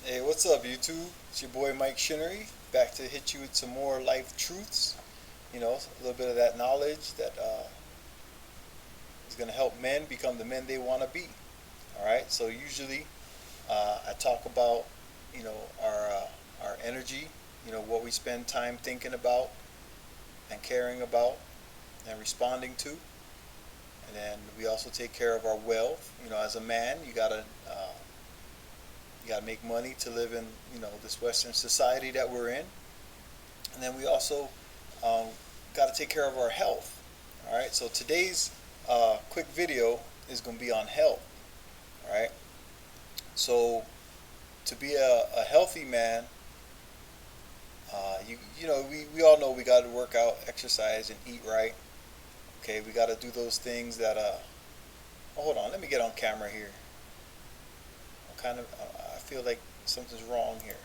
Hey, what's up, YouTube? It's your boy MikeShinnery, back to hit you with some more life truths. A little bit of that knowledge that is going to help men become the men they want to be. All right. So usually, I talk about our energy. What we spend time thinking about and caring about and responding to. And then we also take care of our wealth. As a man, you gotta make money to live in this Western society that we're in, and then we also um, got to take care of our health. All right. So today's quick video is going to be on health. All right. So to be a healthy man, we all know we got to work out, exercise, and eat right. Okay. We got to do those things that. Oh, hold on. Let me get on camera here. I feel like something's wrong here.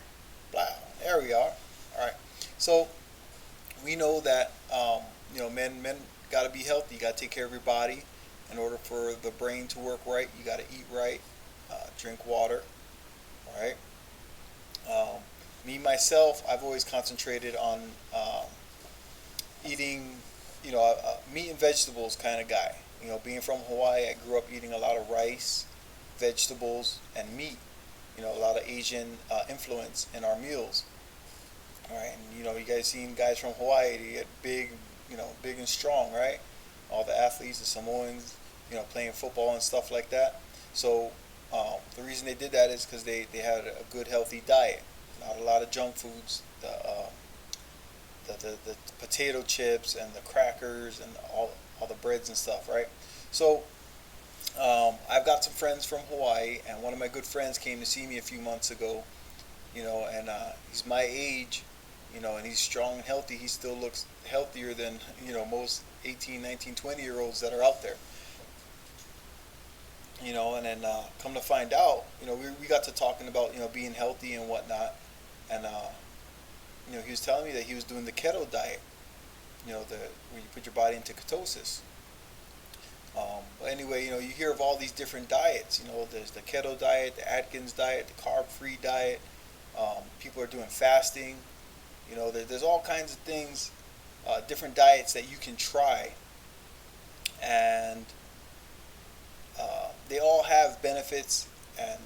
Blah. There we are. All right. So we know that men got to be healthy. You got to take care of your body. In order for the brain to work right, you got to eat right, drink water. All right. Me myself, I've always concentrated on eating, meat and vegetables kind of guy. Being from Hawaii, I grew up eating a lot of rice, vegetables, and meat. A lot of Asian influence in our meals. All right, and you guys seen guys from Hawaii, they get big, big and strong, right? All the athletes, the Samoans, playing football and stuff like that. So the reason they did that is because they had a good, healthy diet, not a lot of junk foods, the potato chips and the crackers and all the breads and stuff, right? So I've got some friends from Hawaii, and one of my good friends came to see me a few months ago, and he's my age, and he's strong and healthy. He still looks healthier than, most 18, 19, 20-year-olds that are out there. And then come to find out, we got to talking about, being healthy and whatnot, and, he was telling me that he was doing the keto diet, where you put your body into ketosis. But anyway, you hear of all these different diets. There's the keto diet, the Atkins diet, the carb-free diet. People are doing fasting. There's all kinds of things, different diets that you can try, and they all have benefits and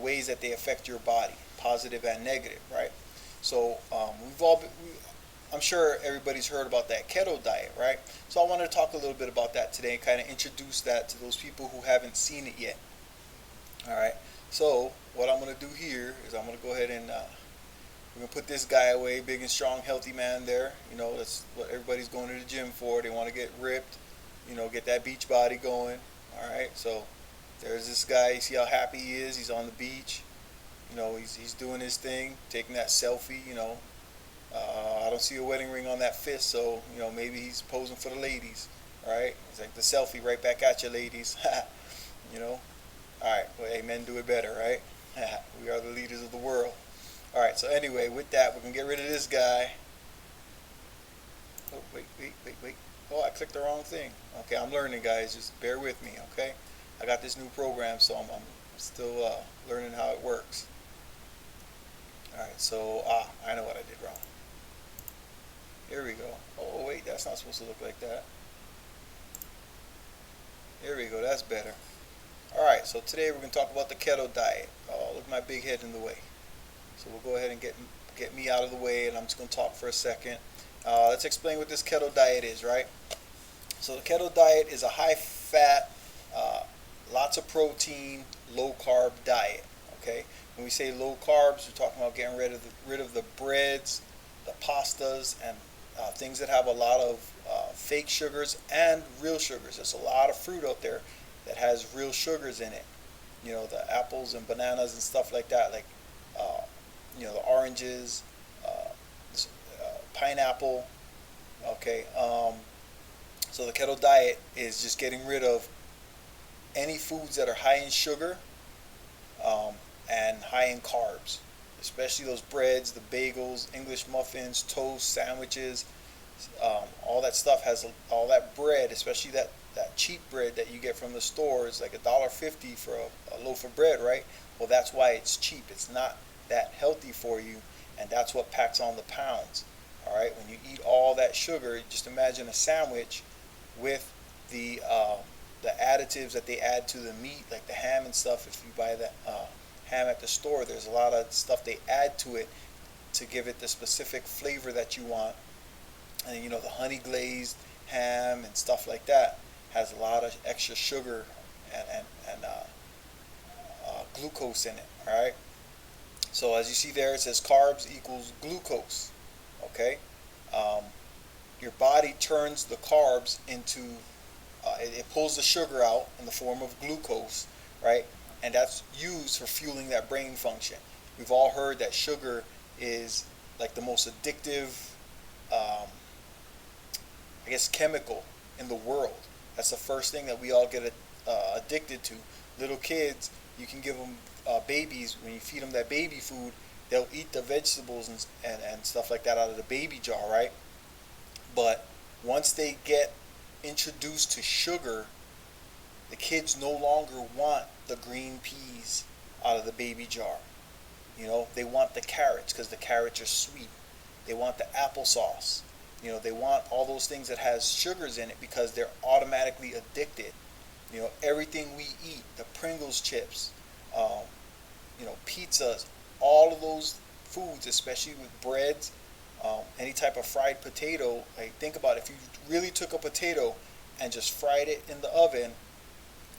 ways that they affect your body, positive and negative, right? So I'm sure everybody's heard about that keto diet, right? So I wanted to talk a little bit about that today and kind of introduce that to those people who haven't seen it yet. All right. So what I'm going to do here is I'm going to go ahead and we're going to put this guy away, big and strong, healthy man there. That's what everybody's going to the gym for. They want to get ripped, get that beach body going. All right. So there's this guy. You see how happy he is? He's on the beach. He's doing his thing, taking that selfie. I don't see a wedding ring on that fist, so maybe he's posing for the ladies. All right, it's like the selfie right back at you, ladies. All right. Well, hey, men do it better, right? We are the leaders of the world. All right. So anyway, with that, we're gonna get rid of this guy. Oh, wait. Oh, I clicked the wrong thing. Okay, I'm learning, guys. Just bear with me, okay? I got this new program, so I'm still learning how it works. All right. So I know what I did wrong. Here we go. Oh, wait, that's not supposed to look like that. Here we go, that's better. Alright, so today we're going to talk about the keto diet. Oh, look at my big head in the way. So we'll go ahead and get me out of the way, and I'm just going to talk for a second. Let's explain what this keto diet is, right? So the keto diet is a high-fat, lots of protein, low-carb diet, okay? When we say low carbs, we're talking about getting rid of the breads, the pastas, and things that have a lot of fake sugars and real sugars. There's a lot of fruit out there that has real sugars in it. The apples and bananas and stuff like that, like the oranges, pineapple. Okay, so the keto diet is just getting rid of any foods that are high in sugar and high in carbs, especially those breads, the bagels, English muffins, toast, sandwiches. All that stuff has all that bread, especially that that cheap bread that you get from the store is like $1.50 for a loaf of bread, right? Well, that's why it's cheap. It's not that healthy for you, and that's what packs on the pounds. All right, when you eat all that sugar, just imagine a sandwich with the additives that they add to the meat, like the ham and stuff. If you buy that ham at the store, there's a lot of stuff they add to it to give it the specific flavor that you want. And the honey glazed ham and stuff like that has a lot of extra sugar and glucose in it. All right. So as you see there, it says carbs equals glucose. Okay. Your body turns the carbs into it pulls the sugar out in the form of glucose, right? And that's used for fueling that brain function. We've all heard that sugar is like the most addictive, chemical in the world. That's the first thing that we all get addicted to. Little kids, you can give them babies, when you feed them that baby food, they'll eat the vegetables and stuff like that out of the baby jar, right? But once they get introduced to sugar, the kids no longer want the green peas out of the baby jar. They want the carrots because the carrots are sweet. They want the applesauce. They want all those things that has sugars in it because they're automatically addicted. Everything we eat, the Pringles chips, pizzas, all of those foods, especially with breads, any type of fried potato. Like, think about it. If you really took a potato and just fried it in the oven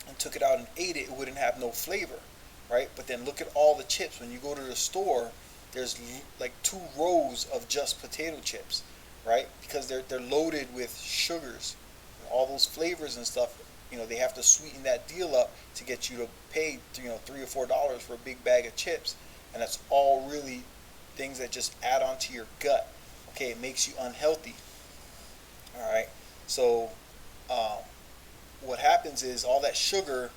and took it out and ate it, it wouldn't have no flavor, right? But then look at all the chips. When you go to the store, there's like 2 rows of just potato chips, right? Because they're loaded with sugars, all those flavors and stuff. They have to sweeten that deal up to get you to pay $3 or $4 for a big bag of chips, and that's all really things that just add on to your gut. Okay, it makes you unhealthy. All right, so what happens is all that sugar,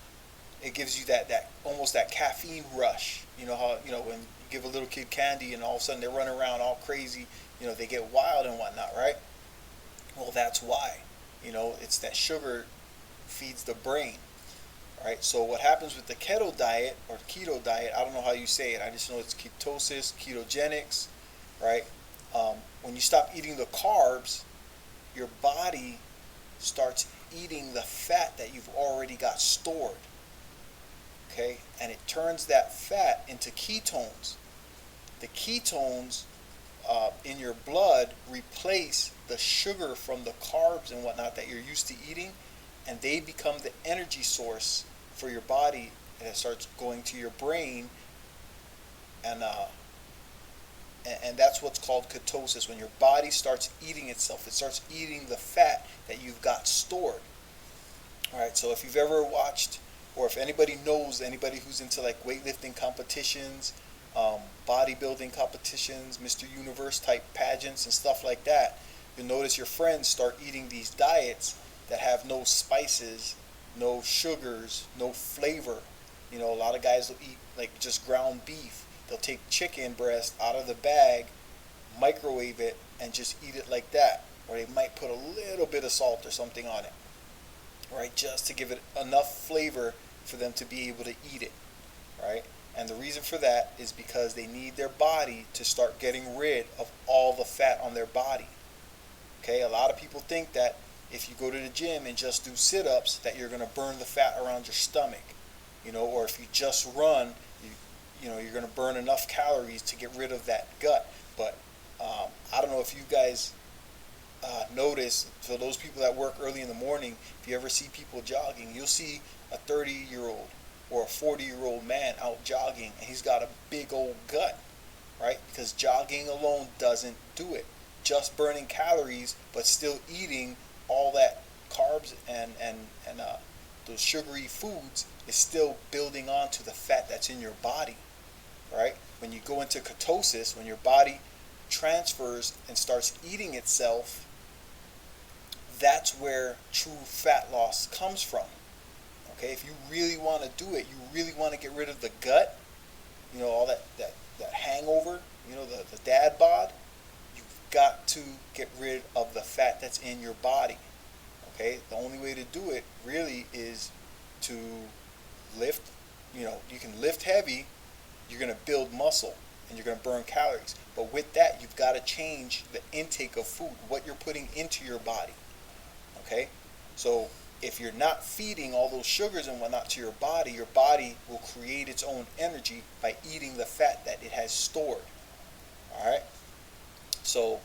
it gives you that almost that caffeine rush. How when you give a little kid candy and all of a sudden they run around all crazy, they get wild and whatnot, right? Well, that's why. It's that sugar feeds the brain. Right, so what happens with the keto diet or the keto diet, I don't know how you say it, I just know it's ketosis, ketogenics, right? When you stop eating the carbs, your body starts eating the fat that you've already got stored, okay? And it turns that fat into ketones. The ketones in your blood replace the sugar from the carbs and whatnot that you're used to eating, and they become the energy source for your body, and it starts going to your brain, and that's what's called ketosis. When your body starts eating itself, it starts eating the fat that you've got stored. All right, so if you've ever watched, or if anybody knows anybody who's into like weightlifting competitions, bodybuilding competitions, Mr. Universe type pageants and stuff like that, you'll notice your friends start eating these diets that have no spices, no sugars, no flavor. A lot of guys will eat like just ground beef. They'll take chicken breast out of the bag, microwave it, and just eat it like that. Or they might put a little bit of salt or something on it, right? Just to give it enough flavor for them to be able to eat it, right? And the reason for that is because they need their body to start getting rid of all the fat on their body. Okay, a lot of people think that if you go to the gym and just do sit-ups, that you're going to burn the fat around your stomach, or if you just run, you're going to burn enough calories to get rid of that gut. But I don't know if you guys notice, for those people that work early in the morning, if you ever see people jogging, you'll see a 30-year-old or a 40-year-old man out jogging, and he's got a big old gut, right? Because jogging alone doesn't do it. Just burning calories, but still eating all that carbs and those sugary foods is still building on to the fat that's in your body, right? When you go into ketosis, when your body transfers and starts eating itself, that's where true fat loss comes from. Okay, if you really want to do it, you really want to get rid of the gut, all that hangover, the dad bod, you've got to get rid of the fat that's in your body. Okay, the only way to do it really is to lift. You can lift heavy. You're going to build muscle and you're going to burn calories. But with that, you've got to change the intake of food, what you're putting into your body. Okay, so if you're not feeding all those sugars and whatnot to your body will create its own energy by eating the fat that it has stored. All right, so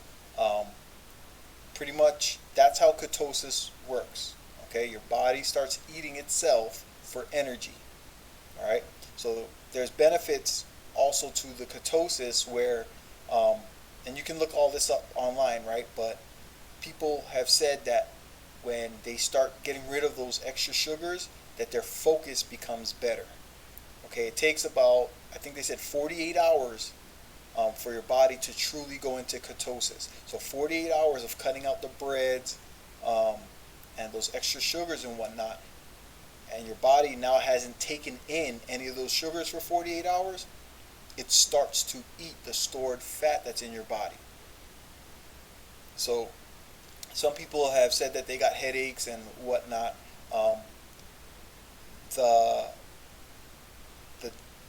pretty much that's how ketosis works. Okay, your body starts eating itself for energy. All right, so there's benefits also to the ketosis where, and you can look all this up online, right? But people have said that when they start getting rid of those extra sugars, that their focus becomes better. Okay, it takes about, I think they said 48 hours for your body to truly go into ketosis. So 48 hours of cutting out the breads and those extra sugars and whatnot, and your body now hasn't taken in any of those sugars for 48 hours, it starts to eat the stored fat that's in your body. So some people have said that they got headaches and whatnot.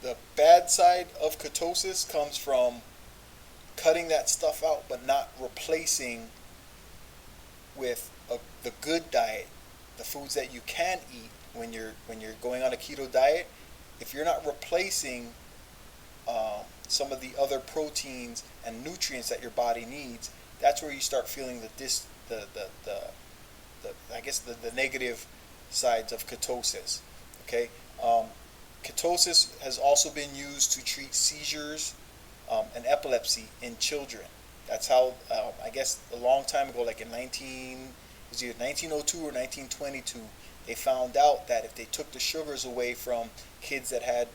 The bad side of ketosis comes from cutting that stuff out, but not replacing with the good diet, the foods that you can eat when you're going on a keto diet. If you're not replacing some of the other proteins and nutrients that your body needs, that's where you start feeling the negative sides of ketosis. Okay, ketosis has also been used to treat seizures and epilepsy in children. That's how I guess a long time ago, like in 1902 or 1922, they found out that if they took the sugars away from kids that had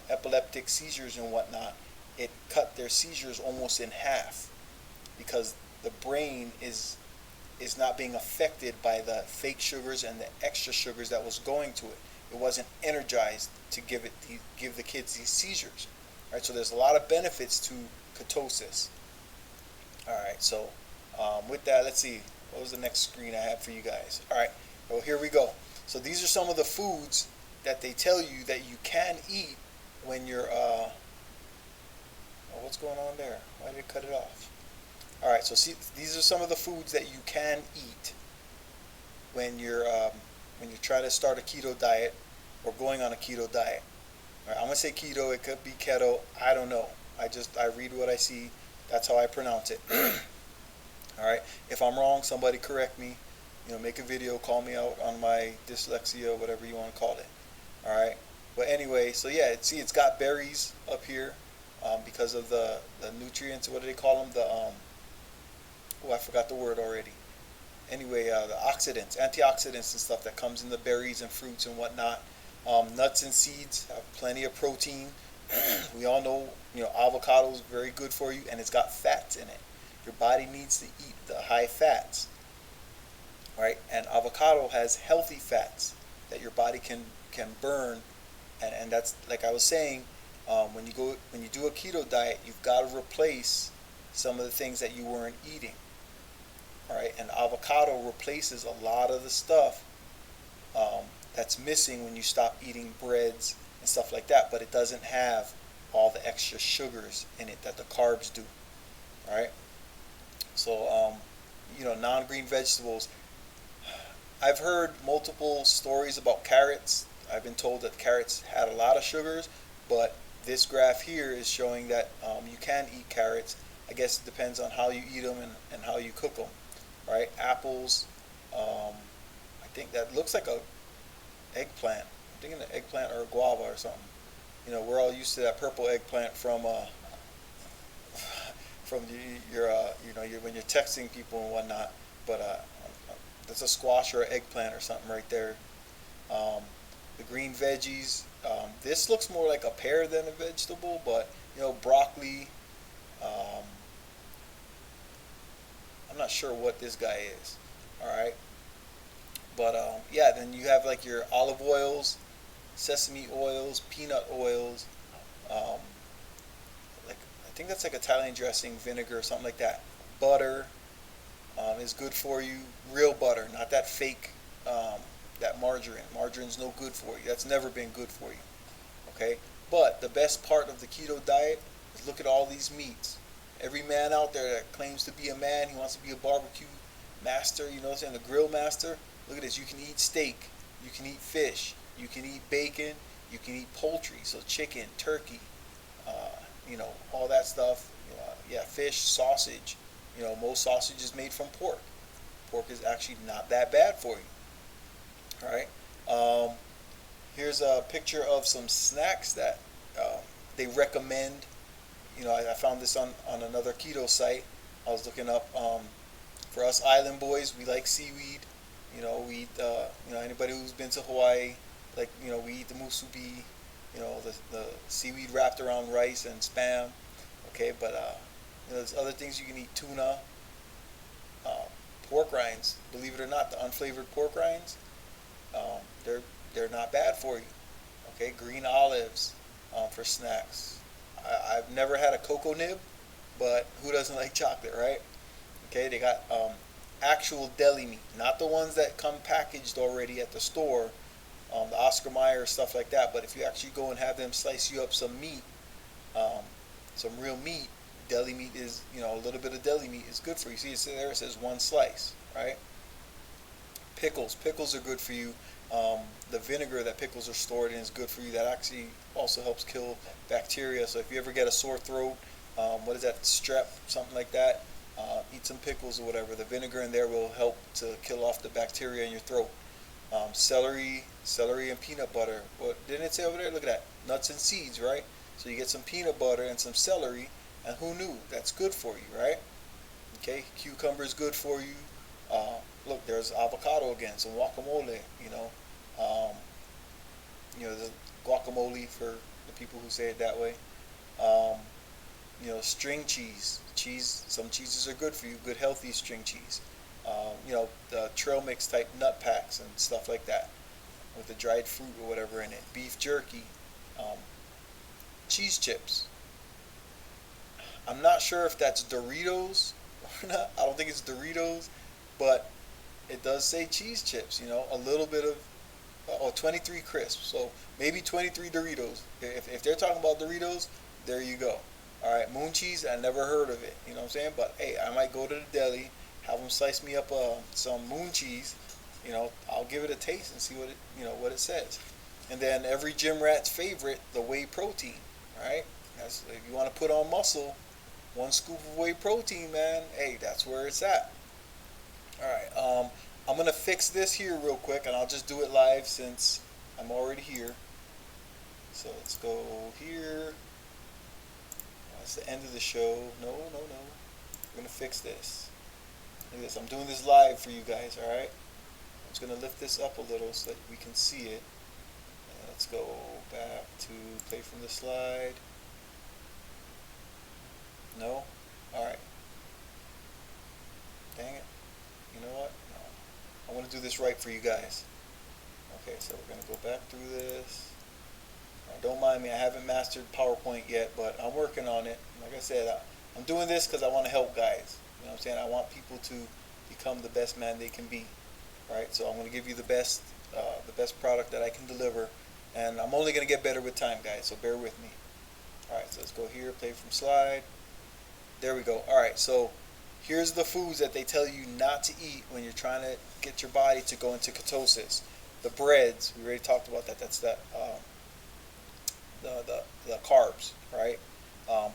epileptic seizures and whatnot, it cut their seizures almost in half, because the brain is not being affected by the fake sugars and the extra sugars that was going to it. It wasn't energized to give the kids these seizures. All right, so there's a lot of benefits to ketosis. All right, so with that, let's see, what was the next screen I have for you guys? All right, well, here we go. So these are some of the foods that they tell you that you can eat when you're what's going on there? Why did it cut it off? All right, so see, these are some of the foods that you can eat when you're trying to start a keto diet or going on a keto diet. All right, I'm gonna say keto. It could be keto. I don't know. I read what I see. That's how I pronounce it. All right. If I'm wrong, somebody correct me. Make a video, call me out on my dyslexia, whatever you want to call it. All right. But anyway, so yeah, it's got berries up here because of the nutrients. What do they call them? I forgot the word already. Anyway, the oxidants, antioxidants and stuff that comes in the berries and fruits and whatnot. Nuts and seeds have plenty of protein. We all know, avocado is very good for you, and it's got fats in it. Your body needs to eat the high fats, right? And avocado has healthy fats that your body can burn, and that's, like I was saying, when you do a keto diet, you've got to replace some of the things that you weren't eating. All right, and avocado replaces a lot of the stuff that's missing when you stop eating breads and stuff like that, but it doesn't have all the extra sugars in it that the carbs do. All right, so non-green vegetables. I've heard multiple stories about carrots. I've been told that carrots had a lot of sugars, but this graph here is showing that you can eat carrots. I guess it depends on how you eat them and how you cook them. Right? Apples. I think that looks like a eggplant. I'm thinking an eggplant or a guava or something. We're all used to that purple eggplant from when you're texting people and whatnot. But that's a squash or an eggplant or something right there. The green veggies. This looks more like a pear than a vegetable, but broccoli. I'm not sure what this guy is. All right, but then you have like your olive oils, sesame oils, peanut oils. Like I think that's like Italian dressing, vinegar, or something like that. Butter is good for you. Real butter, not that fake that margarine. Margarine's no good for you. That's never been good for you. Okay, but the best part of the keto diet is look at all these meats. Every man out there that claims to be a man, he wants to be a barbecue master, you know what I'm saying, a grill master. Look at this. You can eat steak, you can eat fish, you can eat bacon, you can eat poultry, so chicken, turkey, all that stuff. Yeah, fish, sausage. Most sausage is made from pork. Pork is actually not that bad for you. All right. Here's a picture of some snacks that they recommend. I found this on another keto site. I was looking up, for us island boys, we like seaweed. We eat, anybody who's been to Hawaii, we eat the musubi, the seaweed wrapped around rice and spam. Okay, but there's other things you can eat: tuna, pork rinds. Believe it or not, the unflavored pork rinds, they're not bad for you. Okay, green olives for snacks. I've never had a cocoa nib, but who doesn't like chocolate, right? Okay, they got actual deli meat, not the ones that come packaged already at the store, the Oscar Mayer stuff like that. But if you actually go and have them slice you up some meat, some real meat, deli meat is, a little bit of deli meat is good for you. See, it's there, it says one slice, right? Pickles are good for you. The vinegar that pickles are stored in is good for you. That actually also helps kill bacteria. So if you ever get a sore throat, what is that, strep, something like that, eat some pickles or whatever. The vinegar in there will help to kill off the bacteria in your throat. Celery and peanut butter. What didn't it say over there? Look at that, nuts and seeds, right? So you get some peanut butter and some celery, and who knew? That's good for you, right? Okay, cucumber is good for you. Look, there's avocado again, some guacamole. There's guacamole for the people who say it that way. String cheese. Some cheeses are good for you. Good healthy string cheese. The trail mix type nut packs and stuff like that, with the dried fruit or whatever in it. Beef jerky. Cheese chips. I'm not sure if that's Doritos or not. I don't think it's Doritos, but it does say cheese chips. A little bit of 23 crisps. So maybe 23 Doritos. If they're talking about Doritos, there you go. All right, moon cheese. I never heard of it. You know what I'm saying? But hey, I might go to the deli, have them slice me up some moon cheese. I'll give it a taste and see what it says. And then every gym rat's favorite, the whey protein. All right, that's if you want to put on muscle. One scoop of whey protein, man. Hey, that's where it's at. All right. I'm gonna fix this here real quick, and I'll just do it live since I'm already here. So let's go here. That's the end of the show. No. We're gonna fix this. Look at this. I'm doing this live for you guys. All right. I'm just gonna lift this up a little so that we can see it. And let's go back to play from the slide. No? Alright. Dang it. You know what? No. I want to do this right for you guys. Okay, so we're going to go back through this. Don't mind me, I haven't mastered PowerPoint yet, but I'm working on it. Like I said, I'm doing this because I want to help guys. You know what I'm saying? I want people to become the best man they can be. Right? So I'm going to give you the best product that I can deliver. And I'm only going to get better with time, guys, so bear with me. Alright, so let's go here, play from slide. There we go. Alright, so here's the foods that they tell you not to eat when you're trying to get your body to go into ketosis. The breads, we already talked about that. That's the carbs, right?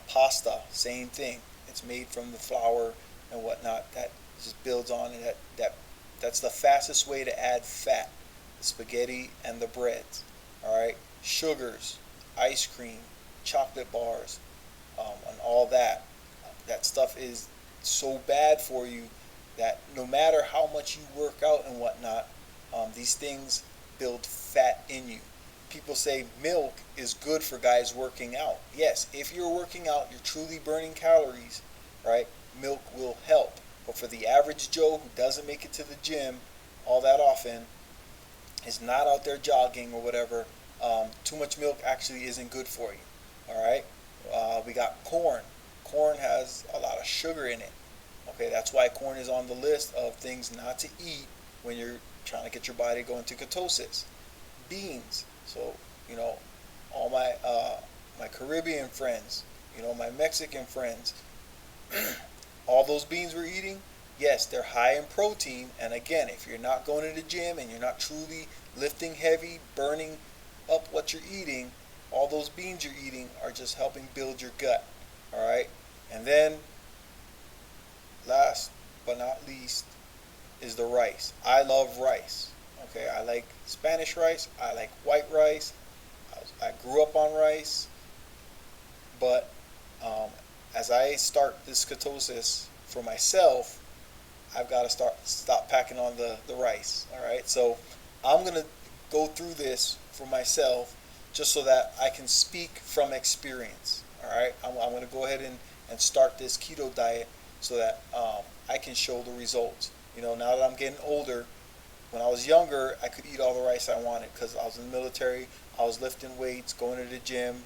Pasta, same thing. It's made from the flour and whatnot. That just builds on it. That's the fastest way to add fat. The spaghetti and the breads. Alright? Sugars, ice cream, chocolate bars, and all that. That stuff is so bad for you that no matter how much you work out and whatnot, these things build fat in you. People say milk is good for guys working out. Yes, if you're working out, you're truly burning calories, right? Milk will help. But for the average Joe who doesn't make it to the gym all that often, is not out there jogging or whatever, too much milk actually isn't good for you. All right? We got corn. Corn has a lot of sugar in it. Okay, that's why corn is on the list of things not to eat when you're trying to get your body to go into ketosis. Beans. So, all my Caribbean friends, my Mexican friends, all those beans we're eating, yes, they're high in protein. And again, if you're not going to the gym and you're not truly lifting heavy, burning up what you're eating, all those beans you're eating are just helping build your gut. All right. And then last but not least is the rice. I love rice. Okay, I like Spanish rice. I like white rice. I grew up on rice, but as I start this ketosis for myself, I've got to stop packing on the rice. All right, so I'm gonna go through this for myself just so that I can speak from experience. All right, I'm gonna go ahead and start this keto diet so that I can show the results. Now that I'm getting older, when I was younger, I could eat all the rice I wanted because I was in the military. I was lifting weights, going to the gym,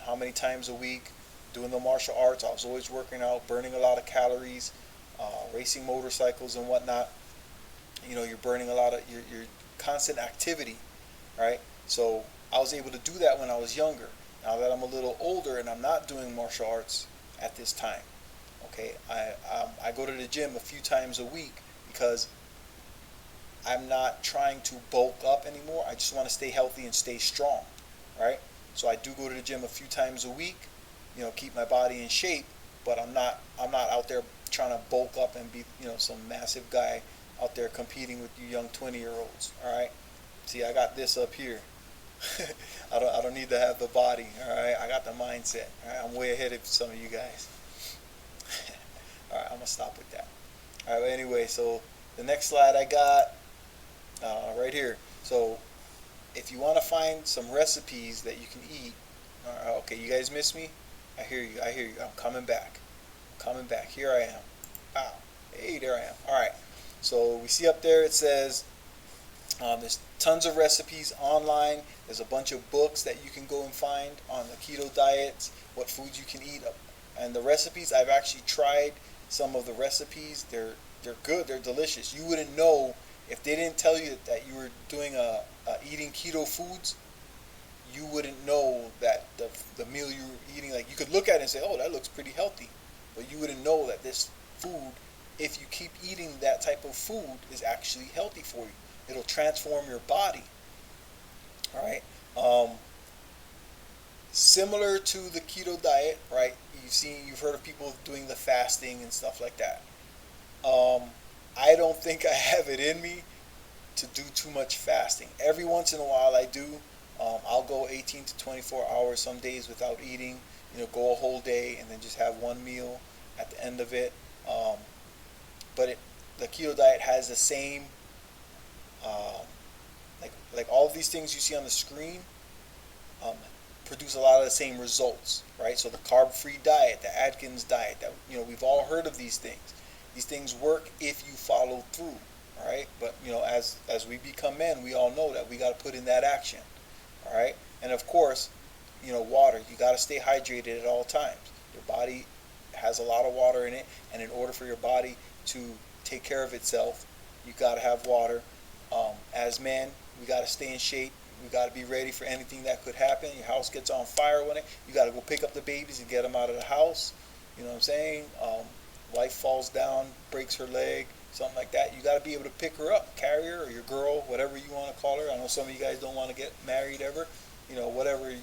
how many times a week, doing the martial arts. I was always working out, burning a lot of calories, racing motorcycles and whatnot. You're burning a lot of your constant activity, right? So I was able to do that when I was younger. Now that I'm a little older and I'm not doing martial arts at this time, okay, I go to the gym a few times a week because I'm not trying to bulk up anymore. I just want to stay healthy and stay strong, right? So I do go to the gym a few times a week, keep my body in shape, but I'm not out there trying to bulk up and be, some massive guy out there competing with you young 20-year-olds, all right? See, I got this up here. I don't need to have the body, all right? I got the mindset, all right? I'm way ahead of some of you guys. All right, I'm gonna stop with that. All right, well, anyway, so the next slide I got right here. So if you want to find some recipes that you can eat, okay, you guys miss me? I hear you. I'm coming back. Here I am. Wow. Hey, there I am. All right. So we see up there it says there's tons of recipes online. There's a bunch of books that you can go and find on the keto diets, what foods you can eat, and the recipes. I've actually tried some of the recipes. They're good. They're delicious. You wouldn't know if they didn't tell you that you were doing eating keto foods. You wouldn't know that the meal you were eating, like you could look at it and say, oh, that looks pretty healthy, but you wouldn't know that this food, if you keep eating that type of food, is actually healthy for you. It'll transform your body. All right. Similar to the keto diet, right? You've heard of people doing the fasting and stuff like that. I don't think I have it in me to do too much fasting. Every once in a while I do. I'll go 18 to 24 hours some days without eating, go a whole day and then just have one meal at the end of it. But the keto diet has the same, like all of these things you see on the screen produce a lot of the same results, right? So the carb-free diet, the Atkins diet, that we've all heard of these things. These things work if you follow through, all right? But as we become men, we all know that we got to put in that action, all right? And of course, water. You got to stay hydrated at all times. Your body has a lot of water in it, and in order for your body to take care of itself, you got to have water. As men, we got to stay in shape. We got to be ready for anything that could happen. Your house gets on fire one day. You got to go pick up the babies and get them out of the house. You know what I'm saying? Wife falls down, breaks her leg, something like that. You got to be able to pick her up, carry her, or your girl, whatever you want to call her. I know some of you guys don't want to get married ever. Whatever you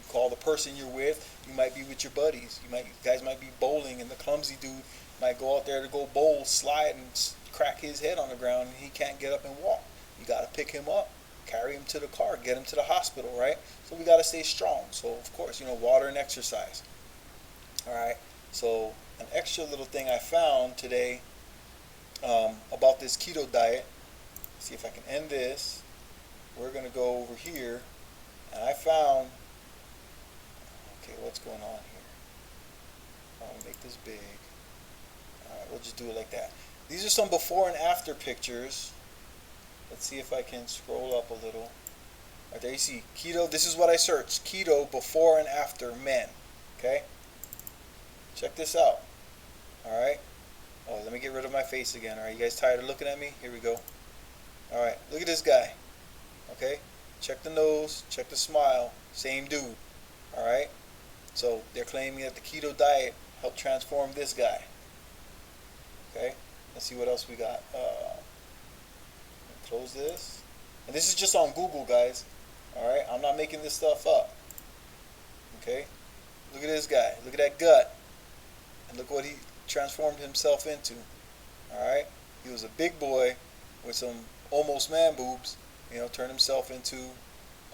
call the person you're with. You might be with your buddies. You guys might be bowling, and the clumsy dude might go out there to go bowl, slide, and crack his head on the ground, and he can't get up and walk. You got to pick him up, carry him to the car, get him to the hospital, right? So we got to stay strong. So, of course, water and exercise. All right. So an extra little thing I found today about this keto diet. Let's see if I can end this. We're going to go over here. And I found, okay, what's going on here? I'll make this big. All right, we'll just do it like that. These are some before and after pictures. Let's see if I can scroll up a little. Right there you see keto. This is what I searched. Keto before and after men. Okay? Check this out. Alright? Oh, let me get rid of my face again. Alright, you guys tired of looking at me? Here we go. All right, look at this guy. Okay, check the nose, check the smile, same dude. All right, so they're claiming that the keto diet helped transform this guy. Okay, let's see what else we got. Close this, and this is just on Google, guys. All right, I'm not making this stuff up. Okay, look at this guy. Look at that gut, and look what he transformed himself into. All right, he was a big boy with some almost man boobs. Turned himself into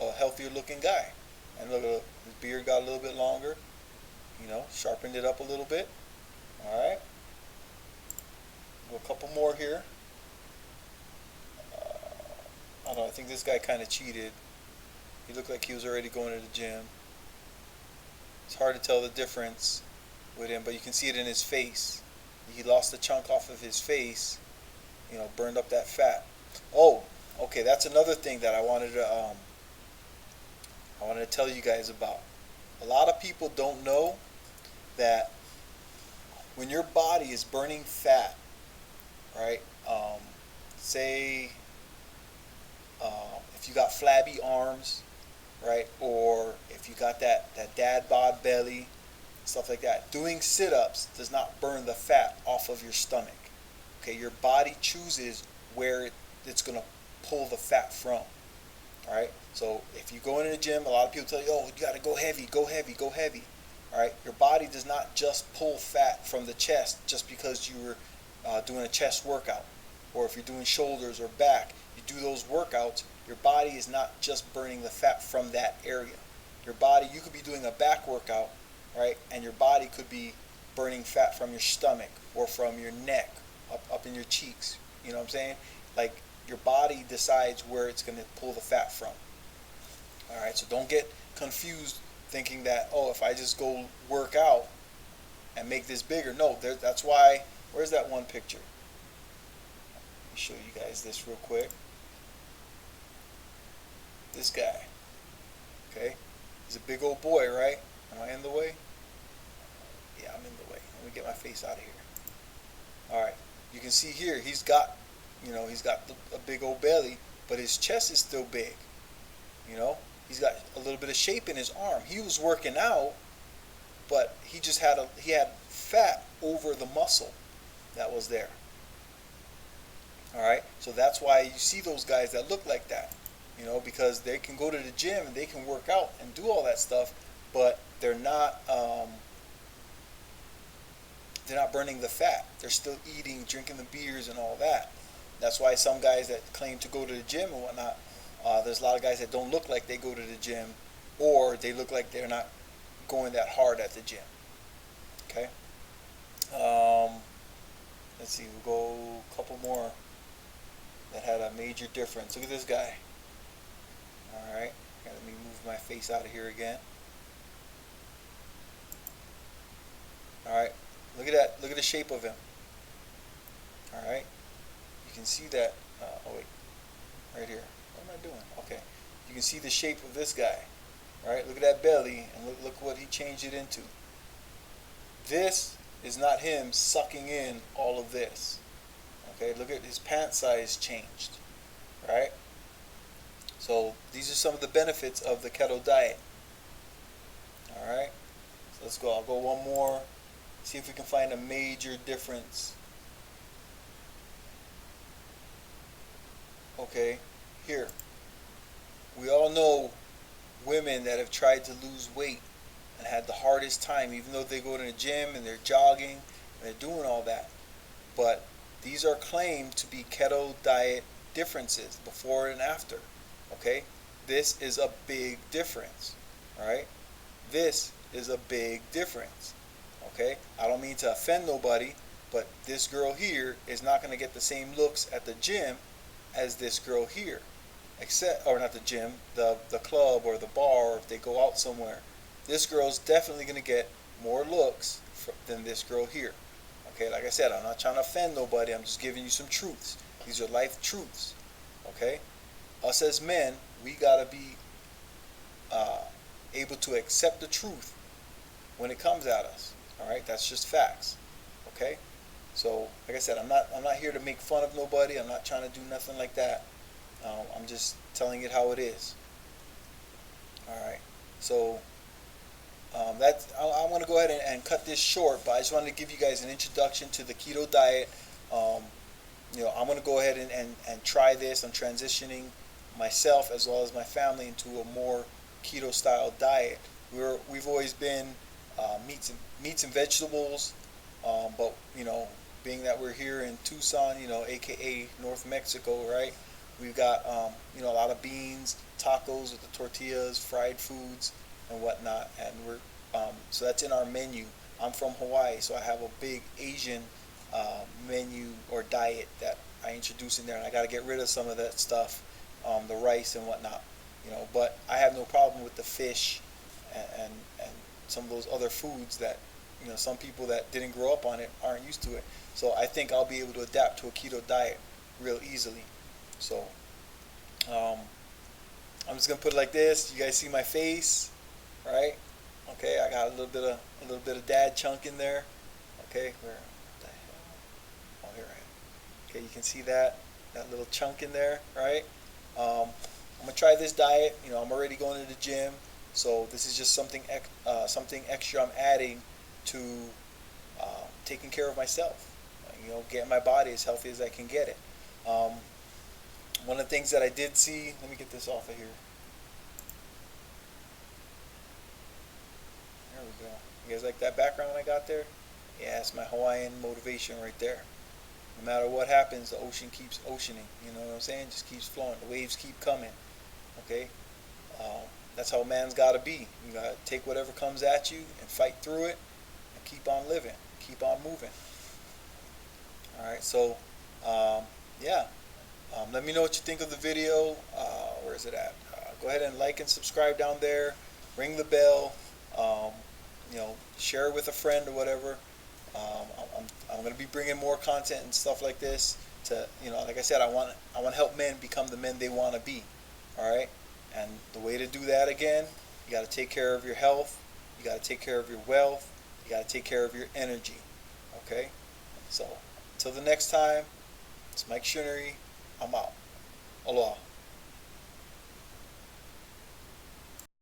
a healthier looking guy. And look, his beard got a little bit longer. Sharpened it up a little bit. All right. Go a couple more here. I don't know. I think this guy kind of cheated. He looked like he was already going to the gym. It's hard to tell the difference with him, but you can see it in his face. He lost a chunk off of his face. Burned up that fat. Oh, okay. That's another thing that I wanted to tell you guys about. A lot of people don't know that when your body is burning fat, right? Say if you got flabby arms, right, or if you got that dad bod belly, stuff like that. Doing sit-ups does not burn the fat off of your stomach. Okay, your body chooses where it's going to pull the fat from. All right, so if you go into the gym, a lot of people tell you, oh, you got to go heavy, go heavy, go heavy. All right, your body does not just pull fat from the chest just because you were doing a chest workout, or if you're doing shoulders or back, you do those workouts. Your body is not just burning the fat from that area. Your body, you could be doing a back workout, right, and your body could be burning fat from your stomach or from your neck, up in your cheeks. You know what I'm saying? Like, your body decides where it's going to pull the fat from. All right, so don't get confused thinking that, oh, if I just go work out and make this bigger. No, that's why. Where's that one picture? Let me show you guys this real quick. This guy. Okay, he's a big old boy, right? Am I in the way? Yeah, I'm in the way. Let me get my face out of here. All right, you can see here he's got a big old belly, but his chest is still big. He's got a little bit of shape in his arm. He was working out, but he had fat over the muscle that was there. All right, so that's why you see those guys that look like that, because they can go to the gym and they can work out and do all that stuff, but they're not burning the fat. They're still eating, drinking the beers and all that. That's why some guys that claim to go to the gym and whatnot, there's a lot of guys that don't look like they go to the gym, or they look like they're not going that hard at the gym. Okay. Let's see. We'll go a couple more that had a major difference. Look at this guy. All right. Let me move my face out of here again. All right. Look at that. Look at the shape of him. All right. You can see that. Oh wait. Right here. What am I doing? Okay. You can see the shape of this guy. All right. Look at that belly, and look what he changed it into. This is not him sucking in all of this. Okay. Look at his pant size changed. Right. So these are some of the benefits of the keto diet. All right. So let's go. I'll go one more. See if we can find a major difference. Okay, here. We all know women that have tried to lose weight and had the hardest time, even though they go to the gym and they're jogging and they're doing all that. But these are claimed to be keto diet differences before and after. Okay, this is a big difference. All right, this is a big difference. Okay, I don't mean to offend nobody, but this girl here is not going to get the same looks at the gym as this girl here, or not the gym, the club or the bar, or if they go out somewhere. This girl's definitely going to get more looks than this girl here. Okay, like I said, I'm not trying to offend nobody. I'm just giving you some truths. These are life truths. Okay, us as men, we got to be able to accept the truth when it comes at us. All right, that's just facts. Okay, so like I said, I'm not here to make fun of nobody. I'm not trying to do nothing like that. I'm just telling it how it is. All right. So I'm going to go ahead and cut this short, but I just wanted to give you guys an introduction to the keto diet. Um, I'm going to go ahead and try this. I'm transitioning myself as well as my family into a more keto style diet. We've always been meats and vegetables, but being that we're here in Tucson, aka North Mexico, right? We've got a lot of beans, tacos with the tortillas, fried foods, and whatnot, and so that's in our menu. I'm from Hawaii, so I have a big Asian menu or diet that I introduce in there, and I got to get rid of some of that stuff, the rice and whatnot, But I have no problem with the fish and some of those other foods that some people that didn't grow up on it aren't used to it. So I think I'll be able to adapt to a keto diet real easily. So I'm just gonna put it like this. You guys see my face, right? Okay, I got a little bit of dad chunk in there. Okay, where the hell? Oh, here I am. Okay, you can see that little chunk in there, right? I'm gonna try this diet. I'm already going to the gym, so this is just something extra I'm adding to taking care of myself. Getting my body as healthy as I can get it. One of the things that I did see. Let me get this off of here. There we go. You guys like that background I got there? Yeah, it's my Hawaiian motivation right there. No matter what happens, the ocean keeps oceaning. You know what I'm saying? Just keeps flowing. The waves keep coming. Okay? That's how man's got to be. You got to take whatever comes at you and fight through it and keep on living. Keep on moving. Alright, so, yeah. Let me know what you think of the video. Where is it at? Go ahead and like and subscribe down there. Ring the bell. Share it with a friend or whatever. I'm going to be bringing more content and stuff like this to, like I said, I want to help men become the men they want to be. All right, and the way to do that, again, you got to take care of your health. You got to take care of your wealth. You got to take care of your energy. Okay, so until the next time, it's MikeShinnery. I'm out. Aloha.